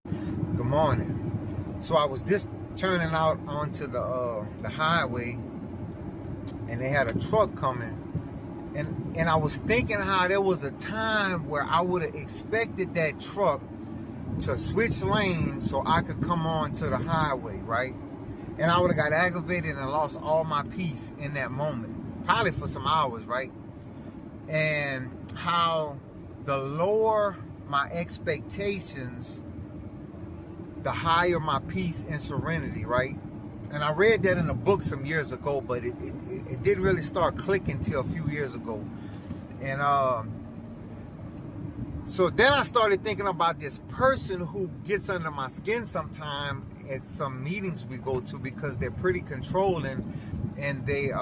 Good morning. So I was just turning out onto the highway, and they had a truck coming, and I was thinking how there was a time where I would have expected that truck to switch lanes so I could come on to the highway, right? And I would have got aggravated and lost all my peace in that moment, probably for some hours, right? And how the lower my expectations, the higher my peace and serenity, right? And I read that in a book some years ago, but it didn't really start clicking till a few years ago. And so then I started thinking about this person who gets under my skin sometime at some meetings we go to, because they're pretty controlling, and they're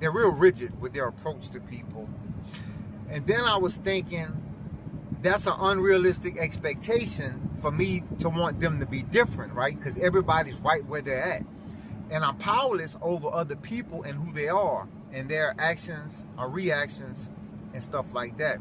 real rigid with their approach to people. And then I was thinking, that's an unrealistic expectation for me to want them to be different, right? Because everybody's right where they're at. And I'm powerless over other people and who they are and their actions or reactions and stuff like that.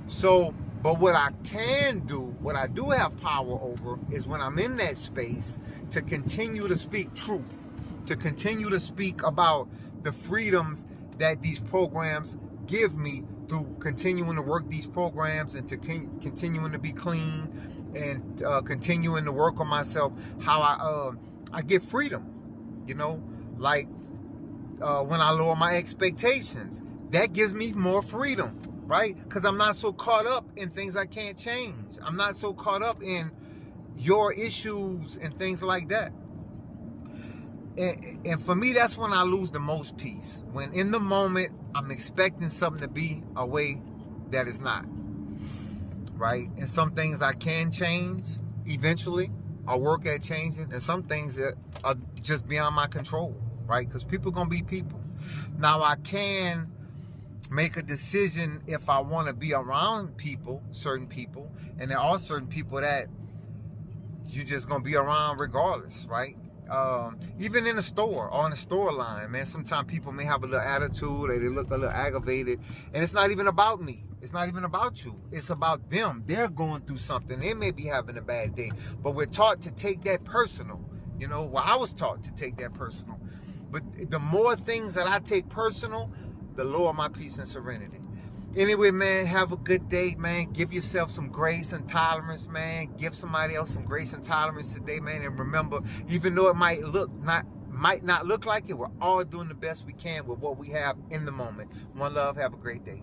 So, but what I can do, what I do have power over, is when I'm in that space to continue to speak truth, to continue to speak about the freedoms that these programs give me through continuing to work these programs, and to continuing to be clean, and continuing to work on myself, how I get freedom, like when I lower my expectations, that gives me more freedom, right? Because I'm not so caught up in things I can't change. I'm not so caught up in your issues and things like that. And for me, that's when I lose the most peace. When in the moment, I'm expecting something to be a way that is not, right? And some things I can change eventually. I'll work at changing. And some things that are just beyond my control, right? Because people are going to be people. Now, I can make a decision if I want to be around people, certain people. And there are certain people that you're just going to be around regardless, right? Even in the store, on the store line, man, sometimes people may have a little attitude, or they look a little aggravated, and it's not even about me. It's not even about you. It's about them. They're going through something. They may be having a bad day, but we're taught to take that personal. Well, I was taught to take that personal. But the more things that I take personal, the lower my peace and serenity. Anyway, man, have a good day, man. Give yourself some grace and tolerance, man. Give somebody else some grace and tolerance today, man. And remember, even though it might not look like it, we're all doing the best we can with what we have in the moment. One love. Have a great day.